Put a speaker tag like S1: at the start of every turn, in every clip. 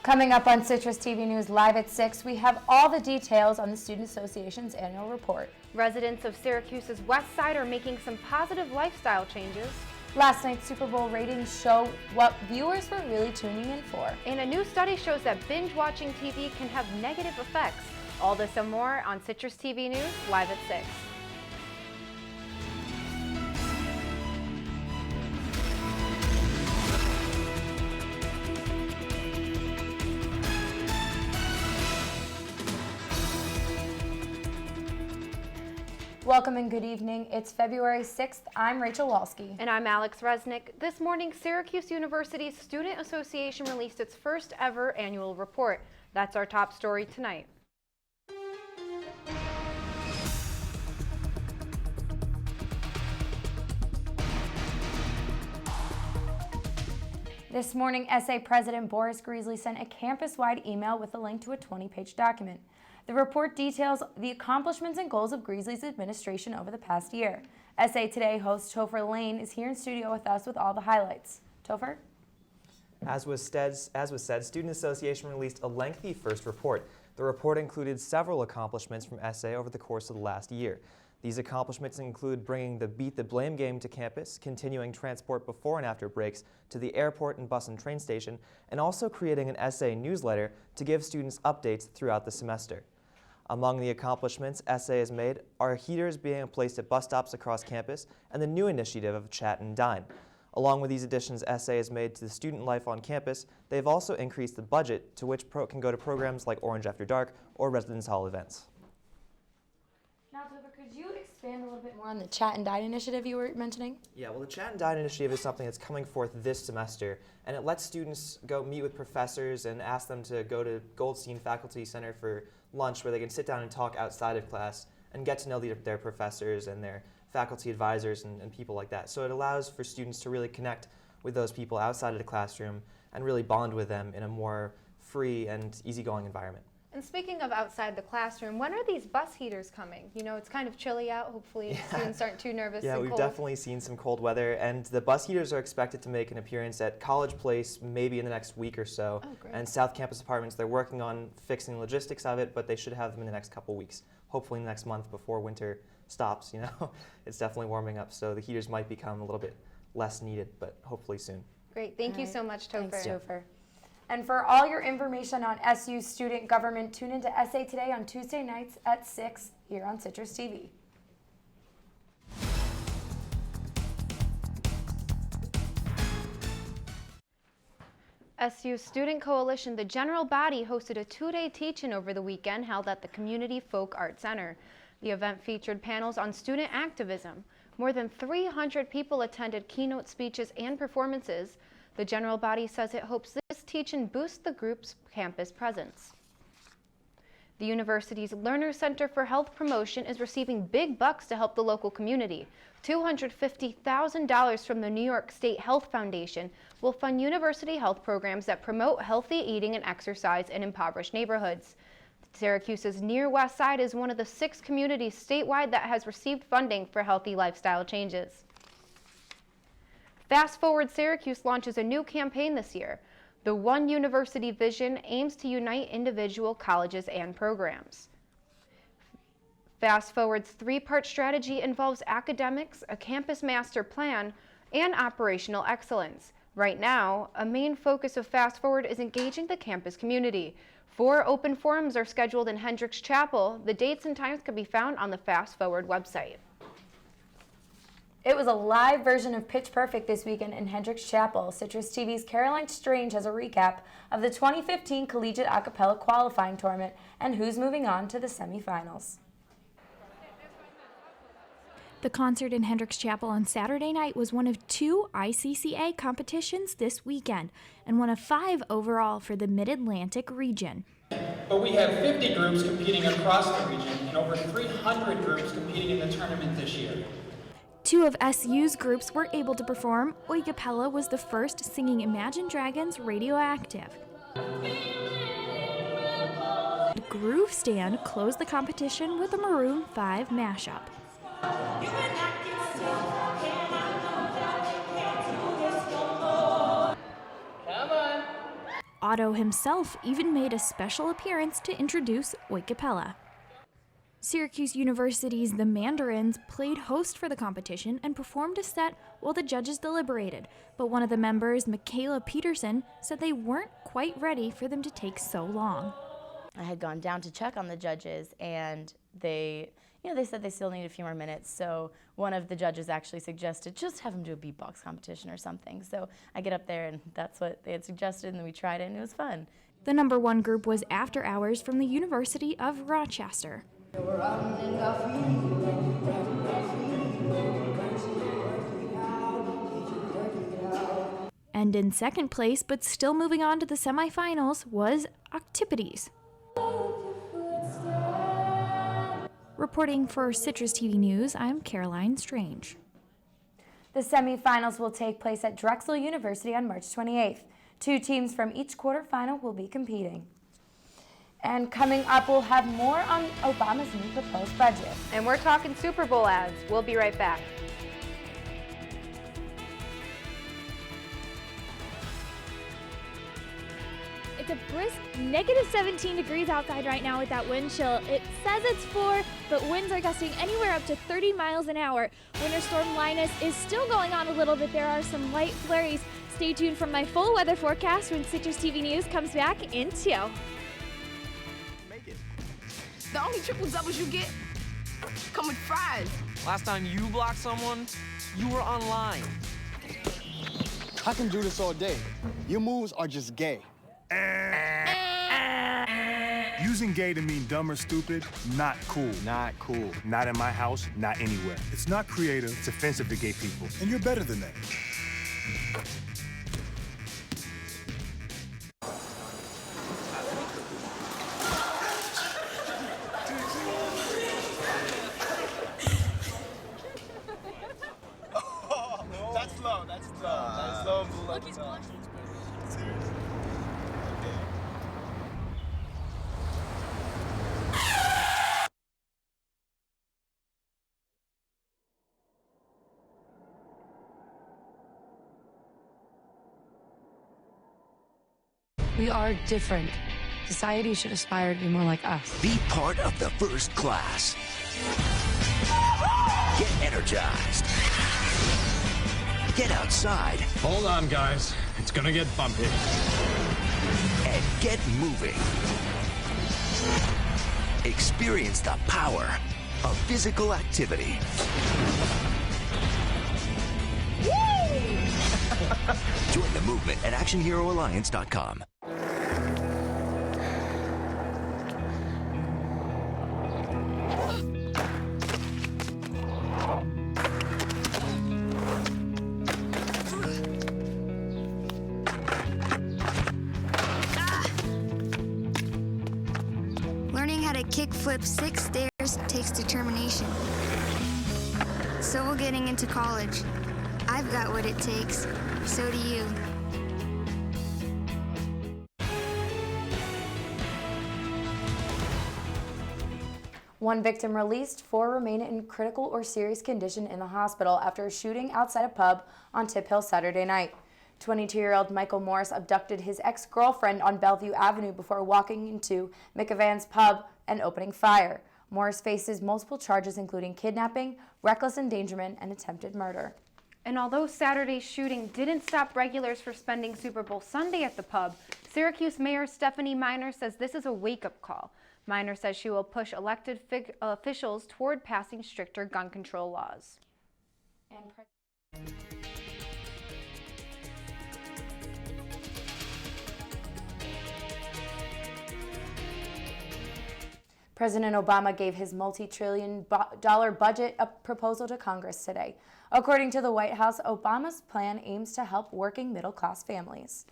S1: Coming up on Citrus TV News Live at 6, we have all the details on the Student Association's annual report.
S2: Residents of Syracuse's west side are making some positive lifestyle changes.
S1: Last night's Super Bowl ratings show what viewers were really tuning in for.
S2: And a new study shows that binge-watching TV can have negative effects. All this and more on Citrus TV News Live at 6.
S1: Welcome and good evening. It's February 6th. I'm Rachel Wolsky.
S2: And I'm Alex Resnick. This morning, Syracuse University's Student Association released its first ever annual report. That's our top story tonight.
S1: This morning, SA President Boris Greasley sent a campus-wide email with a link to a 20-page document. The report details the accomplishments and goals of Greasley's administration over the past year. SA Today host Topher Lane is here in studio with us with all the highlights. Topher?
S3: As was said, Student Association released a lengthy first report. The report included several accomplishments from SA over the course of the last year. These accomplishments include bringing the Beat the Blame game to campus, continuing transport before and after breaks to the airport and bus and train station, and also creating an SA newsletter to give students updates throughout the semester. Among the accomplishments SA has made are heaters being placed at bus stops across campus and the new initiative of Chat and Dine. Along with these additions SA has made to the student life on campus, they've also increased the budget to which can go to programs like Orange After Dark or Residence Hall events.
S1: Now, Topher, could you expand a little bit more on the Chat and Dine initiative you were mentioning?
S3: Yeah, well, the Chat and Dine initiative is something that's coming forth this semester, and it lets students go meet with professors and ask them to go to Goldstein Faculty Center for lunch where they can sit down and talk outside of class and get to know their professors and their faculty advisors and people like that. So it allows for students to really connect with those people outside of the classroom and really bond with them in a more free and easygoing environment.
S2: And speaking of outside the classroom, when are these bus heaters coming? You know, it's kind of chilly out. Hopefully students aren't too nervous and
S3: cold. Yeah, we've definitely seen some cold weather, and the bus heaters are expected to make an appearance at College Place maybe in the next week or so.
S2: Oh, great.
S3: And South Campus Apartments, they're working on fixing the logistics of it, but they should have them in the next couple weeks. Hopefully in the next month before winter stops, you know. It's definitely warming up, so the heaters might become a little bit less needed, but hopefully soon.
S2: Great. Thank you so much, Topher.
S1: Thanks, Topher. And for all your information on SU student government, tune into SA Today on Tuesday nights at 6 here on Citrus TV.
S2: SU Student Coalition, the general body, hosted a two-day teach-in over the weekend held at the Community Folk Art Center. The event featured panels on student activism. More than 300 people attended keynote speeches and performances. The general body says it hopes this teach-in boosts the group's campus presence. The university's Learner Center for Health Promotion is receiving big bucks to help the local community. $250,000 from the New York State Health Foundation will fund university health programs that promote healthy eating and exercise in impoverished neighborhoods. Syracuse's Near West Side is one of the 6 communities statewide that has received funding for healthy lifestyle changes. Fast Forward Syracuse launches a new campaign this year. The One University Vision aims to unite individual colleges and programs. Fast Forward's 3-part strategy involves academics, a campus master plan, and operational excellence. Right now, a main focus of Fast Forward is engaging the campus community. 4 open forums are scheduled in Hendricks Chapel. The dates and times can be found on the Fast Forward website.
S1: It was a live version of Pitch Perfect this weekend in Hendricks Chapel. Citrus TV's Caroline Strange has a recap of the 2015 Collegiate Acapella Qualifying Tournament and who's moving on to the semifinals.
S4: The concert in Hendricks Chapel on Saturday night was one of 2 ICCA competitions this weekend and one of 5 overall for the Mid-Atlantic region.
S5: But we have 50 groups competing across the region and over 300 groups competing in the tournament this year.
S4: 2 of SU's groups were able to perform. Oi Capella was the first, singing Imagine Dragons' Radioactive. The Groove Stand closed the competition with a Maroon 5 mashup. Otto himself even made a special appearance to introduce Oi Capella. Syracuse University's The Mandarins played host for the competition and performed a set while the judges deliberated, but one of the members, Michaela Peterson, said they weren't quite ready for them to take so long.
S6: I had gone down to check on the judges, and they said they still need a few more minutes, so one of the judges actually suggested just have them do a beatbox competition or something. So I get up there, and that's what they had suggested, and then we tried it, and it was fun.
S4: The number one group was After Hours from the University of Rochester. And in second place, but still moving on to the semifinals, was Octipodes. Reporting for CitrusTV News, I'm Caroline Strange.
S1: The semifinals will take place at Drexel University on March 28th. 2 teams from each quarterfinal will be competing. And coming up, we'll have more on Obama's new proposed budget.
S2: And we're talking Super Bowl ads. We'll be right back.
S7: It's a brisk negative 17 degrees outside right now with that wind chill. It says it's 4, but winds are gusting anywhere up to 30 miles an hour. Winter Storm Linus is still going on a little bit. There are some light flurries. Stay tuned for my full weather forecast when CitrusTV News comes back in 2.
S8: The only triple doubles you get come with fries.
S9: Last time you blocked someone, you were online.
S10: I can do this all day. Your moves are just gay.
S11: Using gay to mean dumb or stupid, not cool.
S10: Not cool.
S11: Not in my house, not anywhere. It's not creative, it's offensive to gay people. And you're better than that.
S10: That's low, that's low. That's low and below. Look, he's blushing. Seriously.
S12: We are different. Society should aspire to be more like us.
S13: Be part of the first class. Get energized. Get outside.
S14: Hold on, guys. It's gonna get bumpy.
S13: And get moving. Experience the power of physical activity. Join the movement at ActionHeroAlliance.com.
S15: Learning how to kickflip 6 stairs takes determination. So will getting into college. I've got what it takes. So do you.
S1: One victim released, 4 remain in critical or serious condition in the hospital after a shooting outside a pub on Tip Hill Saturday night. 22-year-old Michael Morris abducted his ex-girlfriend on Bellevue Avenue before walking into McEvan's pub and opening fire. Morris faces multiple charges including kidnapping, reckless endangerment, and attempted murder.
S2: And although Saturday's shooting didn't stop regulars from spending Super Bowl Sunday at the pub, Syracuse Mayor Stephanie Miner says this is a wake-up call. Miner says she will push elected officials toward passing stricter gun control laws.
S1: President Obama gave his multi-trillion-dollar budget proposal to Congress today. According to the White House, Obama's plan aims to help working middle-class families.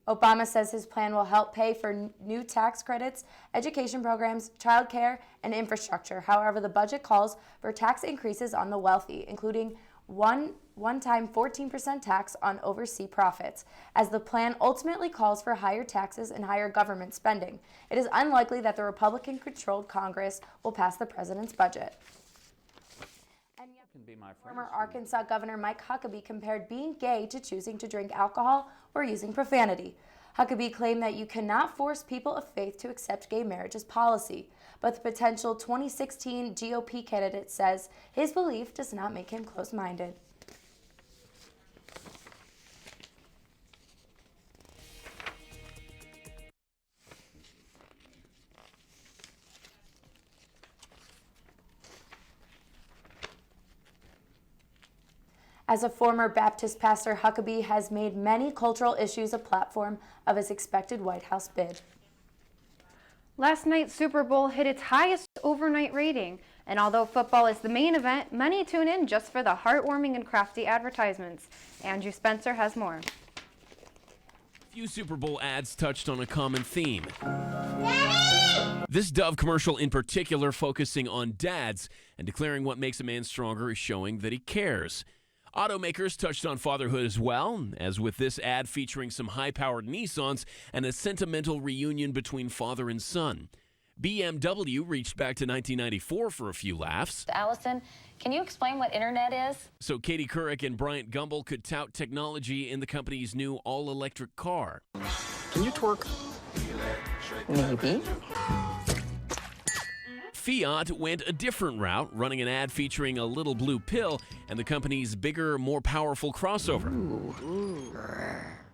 S1: Obama says his plan will help pay for new tax credits, education programs, child care, and infrastructure. However, the budget calls for tax increases on the wealthy, including one-time 14% tax on overseas profits, as the plan ultimately calls for higher taxes and higher government spending. It is unlikely that the Republican-controlled Congress will pass the president's budget.
S16: can be my friends.
S1: Former Arkansas Governor Mike Huckabee compared being gay to choosing to drink alcohol or using profanity. Huckabee claimed that you cannot force people of faith to accept gay marriage as policy, but the potential 2016 GOP candidate says his belief does not make him close-minded. As a former Baptist pastor, Huckabee has made many cultural issues a platform of his expected White House bid.
S2: Last night's Super Bowl hit its highest overnight rating, and although football is the main event, many tune in just for the heartwarming and crafty advertisements. Andrew Spencer has more.
S17: Few Super Bowl ads touched on a common theme. Daddy! This Dove commercial in particular focusing on dads and declaring what makes a man stronger is showing that he cares. Automakers touched on fatherhood as well, as with this ad featuring some high-powered Nissans and a sentimental reunion between father and son. BMW reached back to 1994 for a few laughs.
S18: Allison, can you explain what internet is?
S17: So Katie Couric and Bryant Gumbel could tout technology in the company's new all-electric car.
S18: Can you twerk? Maybe.
S17: Fiat went a different route, running an ad featuring a little blue pill and the company's bigger, more powerful crossover.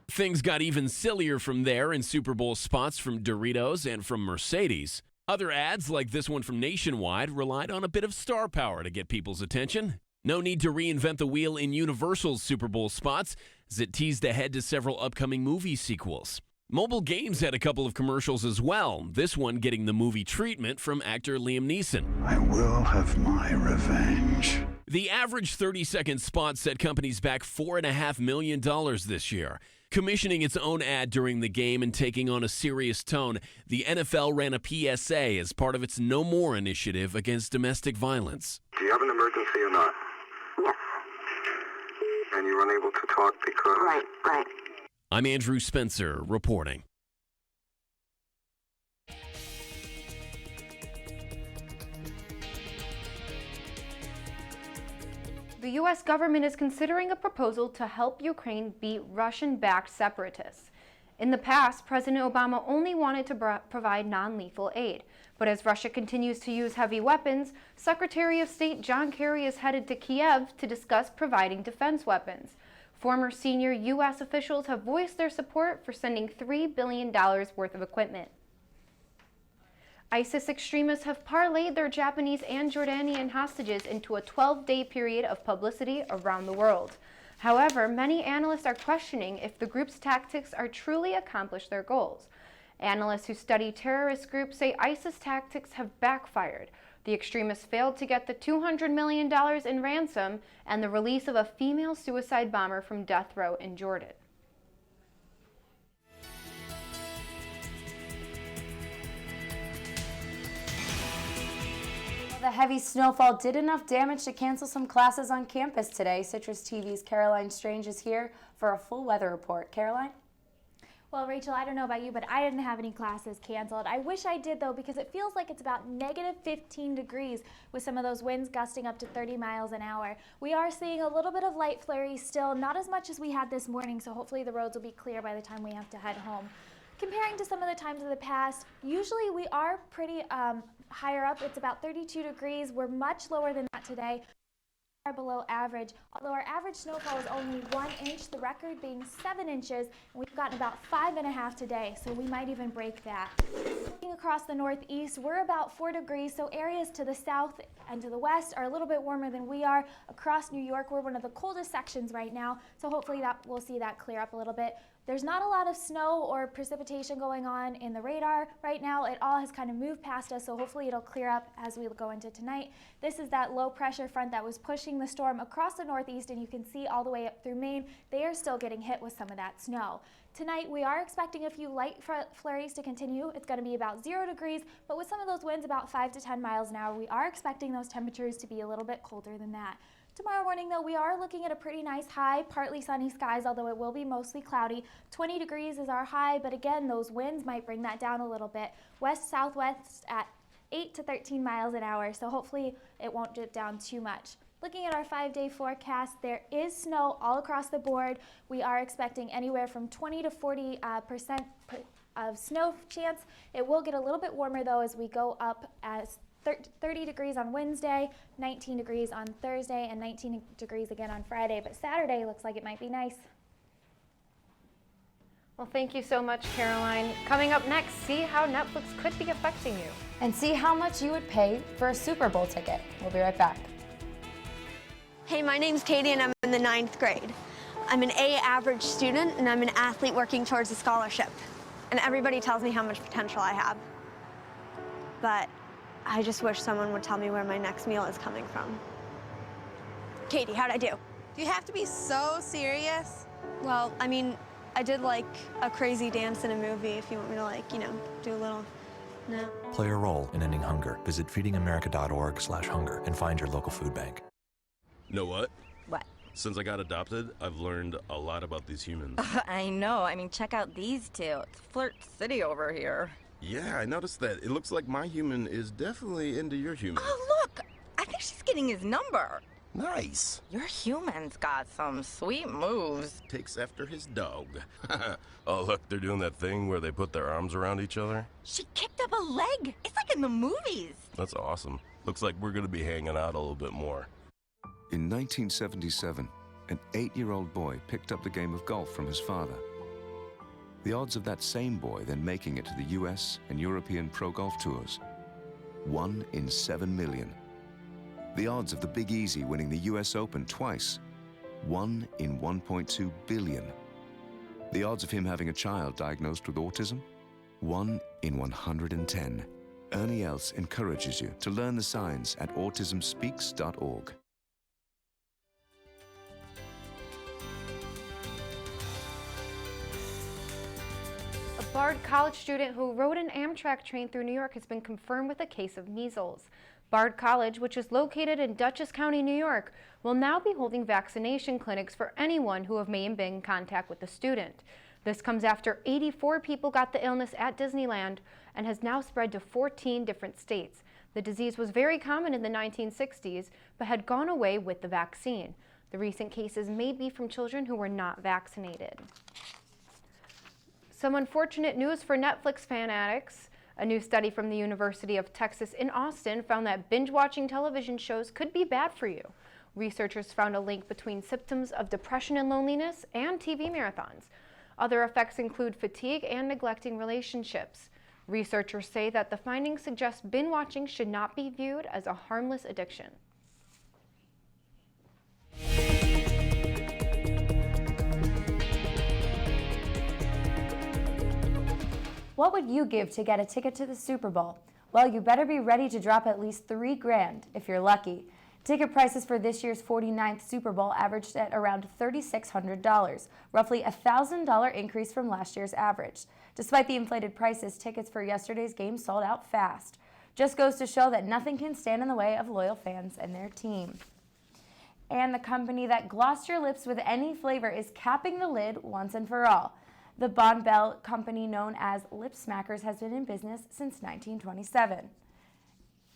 S17: Things got even sillier from there in Super Bowl spots from Doritos and from Mercedes. Other ads, like this one from Nationwide, relied on a bit of star power to get people's attention. No need to reinvent the wheel in Universal's Super Bowl spots, as it teased ahead to several upcoming movie sequels. Mobile Games had a couple of commercials as well, this one getting the movie treatment from actor Liam Neeson.
S19: I will have my revenge.
S17: The average 30-second spot set companies back $4.5 million this year. Commissioning its own ad during the game and taking on a serious tone, the NFL ran a PSA as part of its No More initiative against domestic violence.
S19: Do you have an emergency or not?
S18: Yes.
S19: And you're unable to talk because...
S18: Right.
S17: I'm Andrew Spencer reporting.
S2: The U.S. government is considering a proposal to help Ukraine beat Russian-backed separatists. In the past, President Obama only wanted to provide non-lethal aid. But as Russia continues to use heavy weapons, Secretary of State John Kerry is headed to Kiev to discuss providing defense weapons. Former senior U.S. officials have voiced their support for sending $3 billion worth of equipment. ISIS extremists have parlayed their Japanese and Jordanian hostages into a 12-day period of publicity around the world. However, many analysts are questioning if the group's tactics are truly accomplish their goals. Analysts who study terrorist groups say ISIS tactics have backfired. The extremists failed to get the $200 million in ransom and the release of a female suicide bomber from death row in Jordan.
S1: The heavy snowfall did enough damage to cancel some classes on campus today. CitrusTV's Caroline Strange is here for a full weather report. Caroline?
S7: Well, Rachel, I don't know about you, but I didn't have any classes canceled. I wish I did, though, because it feels like it's about negative 15 degrees with some of those winds gusting up to 30 miles an hour. We are seeing a little bit of light flurries still, not as much as we had this morning, so hopefully the roads will be clear by the time we have to head home. Comparing to some of the times of the past, usually we are pretty higher up. It's about 32 degrees. We're much lower than that today. Below average, although our average snowfall is only 1 inch, the record being 7 inches, and we've gotten about 5.5 today, so we might even break that. Looking across the northeast, we're about 4 degrees, so areas to the south and to the west are a little bit warmer than we are. Across New York, we're one of the coldest sections right now, so hopefully we'll see that clear up a little bit. There's not a lot of snow or precipitation going on in the radar right now. It all has kind of moved past us, so hopefully it'll clear up as we go into tonight. This is that low pressure front that was pushing the storm across the northeast, and you can see all the way up through Maine, they are still getting hit with some of that snow. Tonight, we are expecting a few light flurries to continue. It's going to be about 0 degrees, but with some of those winds about 5 to 10 miles an hour, we are expecting those temperatures to be a little bit colder than that. Tomorrow morning, though, we are looking at a pretty nice high, partly sunny skies, although it will be mostly cloudy. 20 degrees is our high, but again, those winds might bring that down a little bit. West-southwest at 8 to 13 miles an hour, so hopefully it won't dip down too much. Looking at our 5-day forecast, there is snow all across the board. We are expecting anywhere from 20 to 40% of snow chance. It will get a little bit warmer though as we go up, as 30 degrees on Wednesday, 19 degrees on Thursday, and 19 degrees again on Friday. But Saturday looks like it might be nice.
S2: Well, thank you so much, Caroline. Coming up next, see how Netflix could be affecting you.
S1: And see how much you would pay for a Super Bowl ticket. We'll be right back.
S16: Hey, my name's Katie and I'm in the 9th grade. I'm an A average student and I'm an athlete working towards a scholarship. And everybody tells me how much potential I have. But I just wish someone would tell me where my next meal is coming from. Katie, how'd I do?
S20: Do you have to be so serious?
S16: Well, I mean, I did like a crazy dance in a movie if you want me to like, you know, do a little, no.
S21: Play a role in ending hunger. Visit feedingamerica.org/hunger and find your local food bank.
S22: Know what?
S20: What?
S22: Since I got adopted, I've learned a lot about these humans.
S20: I know. I mean, check out these two. It's Flirt City over here.
S22: Yeah, I noticed that. It looks like my human is definitely into your human.
S20: Oh, look! I think she's getting his number.
S22: Nice.
S20: Your human's got some sweet moves.
S22: Takes after his dog. Oh, look, they're doing that thing where they put their arms around each other.
S20: She kicked up a leg. It's like in the movies.
S22: That's awesome. Looks like we're gonna be hanging out a little bit more.
S23: In 1977, an 8-year-old boy picked up the game of golf from his father. The odds of that same boy then making it to the US and European pro golf tours, 1 in 7 million. The odds of the Big Easy winning the US Open twice, 1 in 1.2 billion. The odds of him having a child diagnosed with autism, 1 in 110. Ernie Els encourages you to learn the signs at autismspeaks.org.
S2: A Bard College student who rode an Amtrak train through New York has been confirmed with a case of measles. Bard College, which is located in Dutchess County, New York, will now be holding vaccination clinics for anyone who may have been in contact with the student. This comes after 84 people got the illness at Disneyland and has now spread to 14 different states. The disease was very common in the 1960s, but had gone away with the vaccine. The recent cases may be from children who were not vaccinated. Some unfortunate news for Netflix fan addicts. A new study from the University of Texas in Austin found that binge-watching television shows could be bad for you. Researchers found a link between symptoms of depression and loneliness and TV marathons. Other effects include fatigue and neglecting relationships. Researchers say that the findings suggest binge-watching should not be viewed as a harmless addiction.
S1: What would you give to get a ticket to the Super Bowl? Well, you better be ready to drop at least $3 grand if you're lucky. Ticket prices for this year's 49th Super Bowl averaged at around $3,600, roughly a $1,000 increase from last year's average. Despite the inflated prices, tickets for yesterday's game sold out fast. Just goes to show that nothing can stand in the way of loyal fans and their team. And the company that glossed your lips with any flavor is capping the lid once and for all. The Bon Bell company, known as Lip Smackers, has been in business since 1927.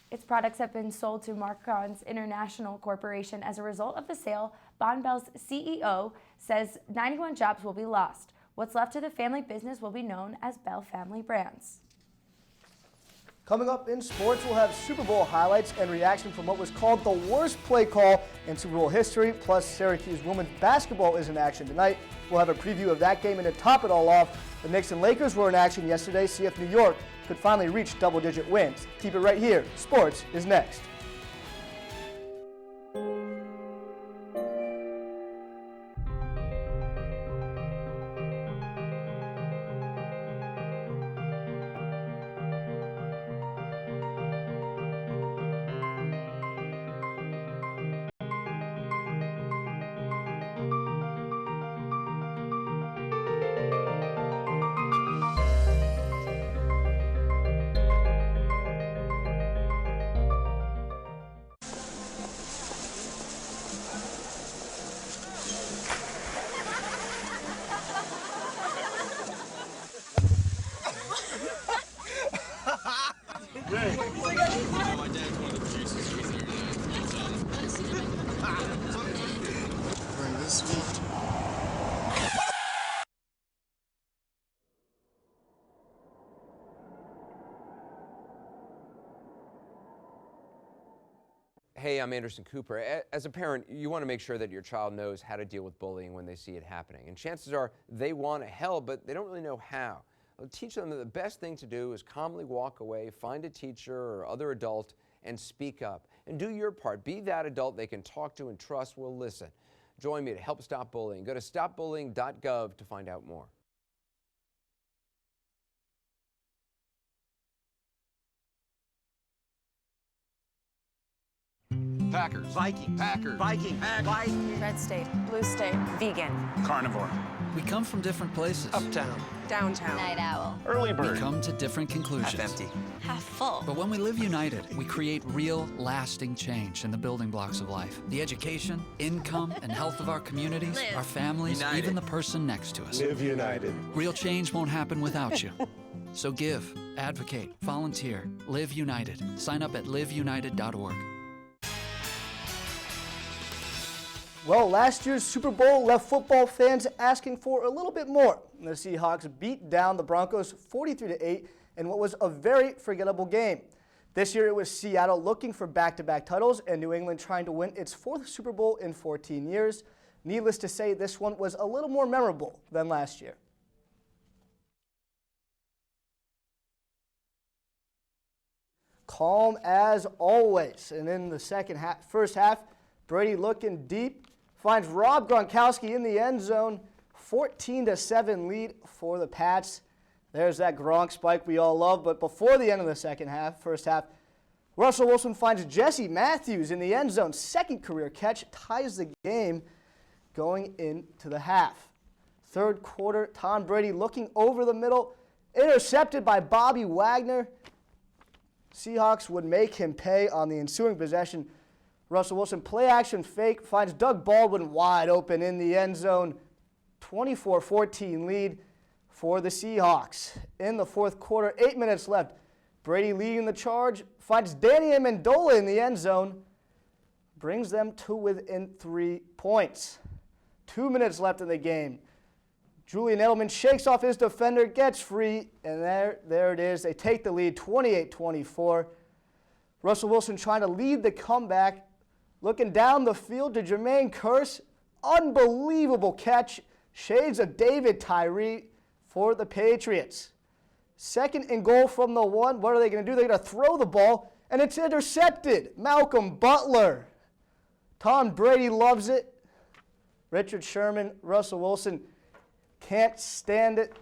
S1: Its products have been sold to Marcon's International Corporation. As a result of the sale, Bon Bell's CEO says 91 jobs will be lost. What's left of the family business will be known as Bell Family Brands.
S24: Coming up in sports, we'll have Super Bowl highlights and reaction from what was called the worst play call in Super Bowl history. Plus, Syracuse women's basketball is in action tonight. We'll have a preview of that game, and to top it all off, the Knicks and Lakers were in action yesterday. See if New York could finally reach double-digit wins. Keep it right here. Sports is next.
S3: Hey, I'm Anderson Cooper. As a parent, you want to make sure that your child knows how to deal with bullying when they see it happening. And chances are they want to help, but they don't really know how. Well, teach them that the best thing to do is calmly walk away, find a teacher or other adult, and speak up. And do your part. Be that adult they can talk to and trust will listen. Join me to help stop bullying. Go to stopbullying.gov to find out more.
S4: Packers. Viking. Packers. Viking.
S5: White. Red state. Blue state. Vegan.
S4: Carnivore.
S6: We come from different places.
S4: Uptown.
S5: Downtown.
S18: Night owl.
S4: Early bird.
S6: We come to different conclusions.
S4: Half empty.
S18: Half full.
S6: But when we live united, we create real, lasting change in the building blocks of life. The education, income, and health of our communities, our families,
S4: United.
S6: even the person next to us.
S4: Live united.
S6: Real change won't happen without you. So give, advocate, volunteer, live united. Sign up at liveunited.org.
S24: Well, last year's Super Bowl left football fans asking for a little bit more. The Seahawks beat down the Broncos 43-8 in what was a very forgettable game. This year it was Seattle looking for back-to-back titles and New England trying to win its 4th Super Bowl in 14 years. Needless to say, this one was a little more memorable than last year. Calm as always. And in the first half, Brady looking deep, finds Rob Gronkowski in the end zone, 14-7 lead for the Pats. There's that Gronk spike we all love, but before the end of the first half, Russell Wilson finds Jesse Matthews in the end zone, 2nd career catch, ties the game going into the half. 3rd quarter, Tom Brady looking over the middle, intercepted by Bobby Wagner. Seahawks would make him pay on the ensuing possession. Russell Wilson play action fake, finds Doug Baldwin wide open in the end zone. 24-14 lead for the Seahawks. In the 4th quarter, 8 minutes left. Brady leading the charge, finds Danny Amendola in the end zone, brings them to within 3 points. 2 minutes left in the game. Julian Edelman shakes off his defender, gets free, and there it is. They take the lead 28-24. Russell Wilson trying to lead the comeback. Looking down the field to Jermaine Kearse. Unbelievable catch. Shades of David Tyree for the Patriots. 2nd and goal from the 1. What are they going to do? They're going to throw the ball, and it's intercepted. Malcolm Butler. Tom Brady loves it. Richard Sherman, Russell Wilson can't stand it.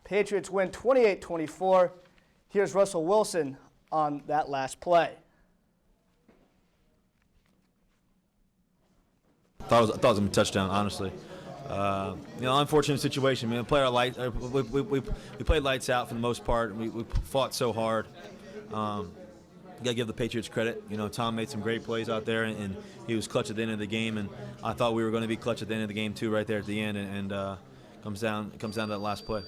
S24: Patriots win 28-24. Here's Russell Wilson on that last play.
S25: I thought it was a touchdown, honestly. Unfortunate situation, man. We played lights out for the most part. We fought so hard. You gotta give the Patriots credit. Tom made some great plays out there, and he was clutch at the end of the game. And I thought we were going to be clutch at the end of the game too, right there at the end. And comes down to that last play.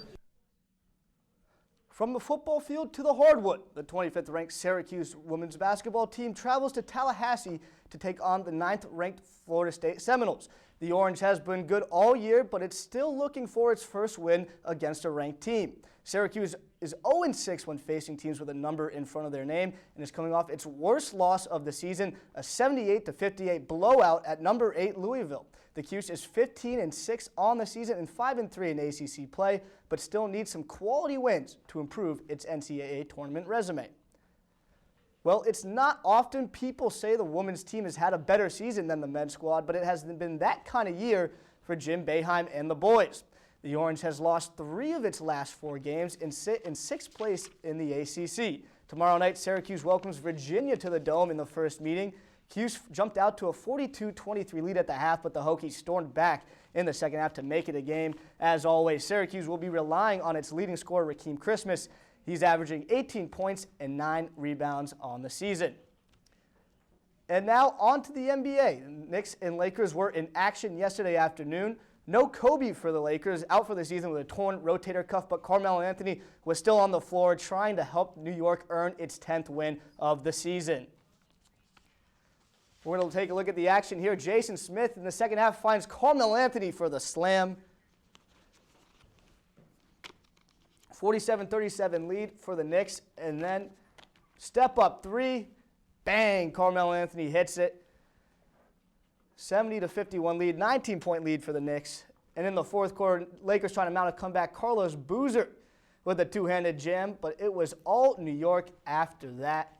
S24: From the football field to the hardwood, the 25th ranked Syracuse women's basketball team travels to Tallahassee to take on the 9th ranked Florida State Seminoles. The Orange has been good all year, but it's still looking for its first win against a ranked team. Syracuse is 0-6 when facing teams with a number in front of their name and is coming off its worst loss of the season, a 78-58 blowout at number 8 Louisville. The Cuse is 15-6 on the season and 5-3 in ACC play, but still needs some quality wins to improve its NCAA tournament resume. Well, it's not often people say the women's team has had a better season than the men's squad, but it hasn't been that kind of year for Jim Boeheim and the boys. The Orange has lost 3 of its last 4 games and sit in 6th place in the ACC. Tomorrow night, Syracuse welcomes Virginia to the Dome in the first meeting. Cuse jumped out to a 42-23 lead at the half, but the Hokies stormed back in the second half to make it a game. As always, Syracuse will be relying on its leading scorer, Rakeem Christmas. He's averaging 18 points and 9 rebounds on the season. And now on to the NBA. The Knicks and Lakers were in action yesterday afternoon. No Kobe for the Lakers, out for the season with a torn rotator cuff, but Carmelo Anthony was still on the floor trying to help New York earn its 10th win of the season. We're going to take a look at the action here. Jason Smith in the second half finds Carmelo Anthony for the slam. 47-37 lead for the Knicks, and then step up 3. Bang! Carmelo Anthony hits it. 70-51 lead, 19-point lead for the Knicks. And in the fourth quarter, Lakers trying to mount a comeback. Carlos Boozer with a two-handed jam, but it was all New York after that.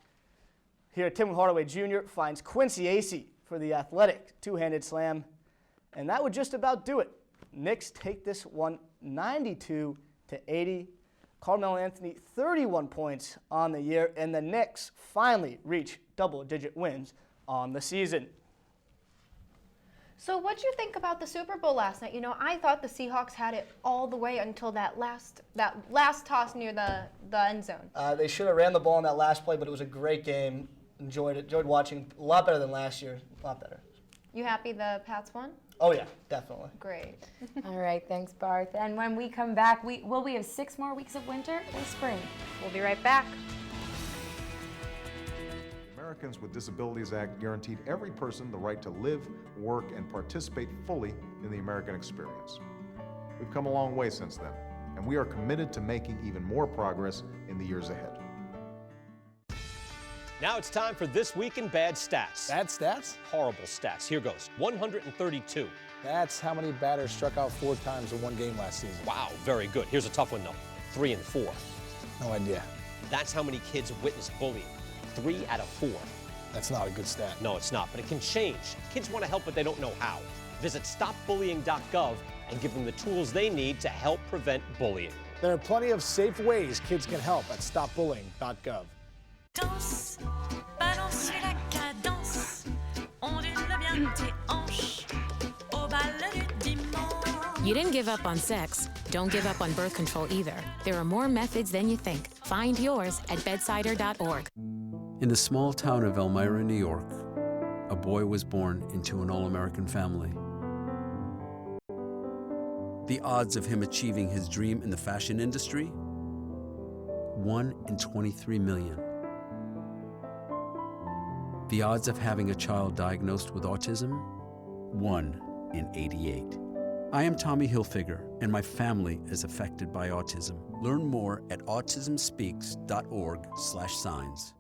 S24: Here, Tim Hardaway Jr. finds Quincy Acey for the athletic two-handed slam, and that would just about do it. Knicks take this one 92-80. Carmelo Anthony, 31 points on the year, and the Knicks finally reach double-digit wins on the season.
S2: So what'd you think about the Super Bowl last night? You know, I thought the Seahawks had it all the way until that last toss near the end zone.
S24: They should have ran the ball on that last play, but it was a great game. Enjoyed it. Enjoyed watching. A lot better than last year. A lot better.
S2: You happy the Pats won?
S24: Oh, yeah, definitely.
S2: Great.
S1: All right, thanks, Barth. And when we come back, will we have 6 more weeks of winter or spring?
S2: We'll be right back.
S8: The Americans with Disabilities Act guaranteed every person the right to live, work, and participate fully in the American experience. We've come a long way since then, and we are committed to making even more progress in the years ahead.
S9: Now it's time for This Week in Bad Stats.
S10: Bad stats?
S9: Horrible stats. Here goes. 132.
S10: That's how many batters struck out 4 times in one game last season.
S9: Wow, very good. Here's a tough one, though. 3 and 4.
S10: No idea.
S9: That's how many kids witnessed bullying. 3 out of 4.
S10: That's not a good stat.
S9: No, it's not, but it can change. Kids want to help, but they don't know how. Visit stopbullying.gov and give them the tools they need to help prevent bullying.
S10: There are plenty of safe ways kids can help at stopbullying.gov.
S11: Danse, balance la cadence, ondule bien tes hanches, au bal du dimanche.
S12: You didn't give up on sex. Don't give up on birth control either. There are more methods than you think. Find yours at bedsider.org.
S26: In the small town of Elmira, New York, a boy was born into an all-American family. The odds of him achieving his dream in the fashion industry? 1 in 23 million. The odds of having a child diagnosed with autism? 1 in 88. I am Tommy Hilfiger, and my family is affected by autism. Learn more at autismspeaks.org/signs.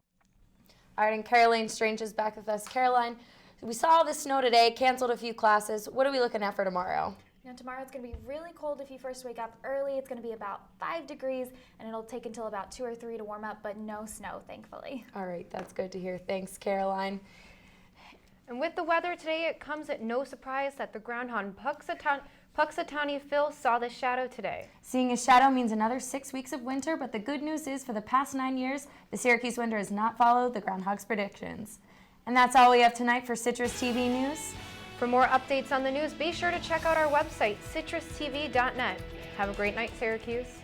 S1: All right, and Caroline Strange is back with us. Caroline, we saw all the snow today, canceled a few classes. What are we looking at for tomorrow?
S7: Now tomorrow it's going to be really cold if you first wake up early. It's going to be about 5 degrees, and it'll take until about 2 or 3 to warm up, but no snow, thankfully.
S1: All right, that's good to hear. Thanks, Caroline.
S2: And with the weather today, it comes at no surprise that the groundhog Puxatawny Phil saw the shadow today.
S1: Seeing a shadow means another 6 weeks of winter, but the good news is for the past 9 years, the Syracuse winter has not followed the groundhog's predictions. And that's all we have tonight for Citrus TV News.
S2: For more updates on the news, be sure to check out our website, citrustv.net. Have a great night, Syracuse.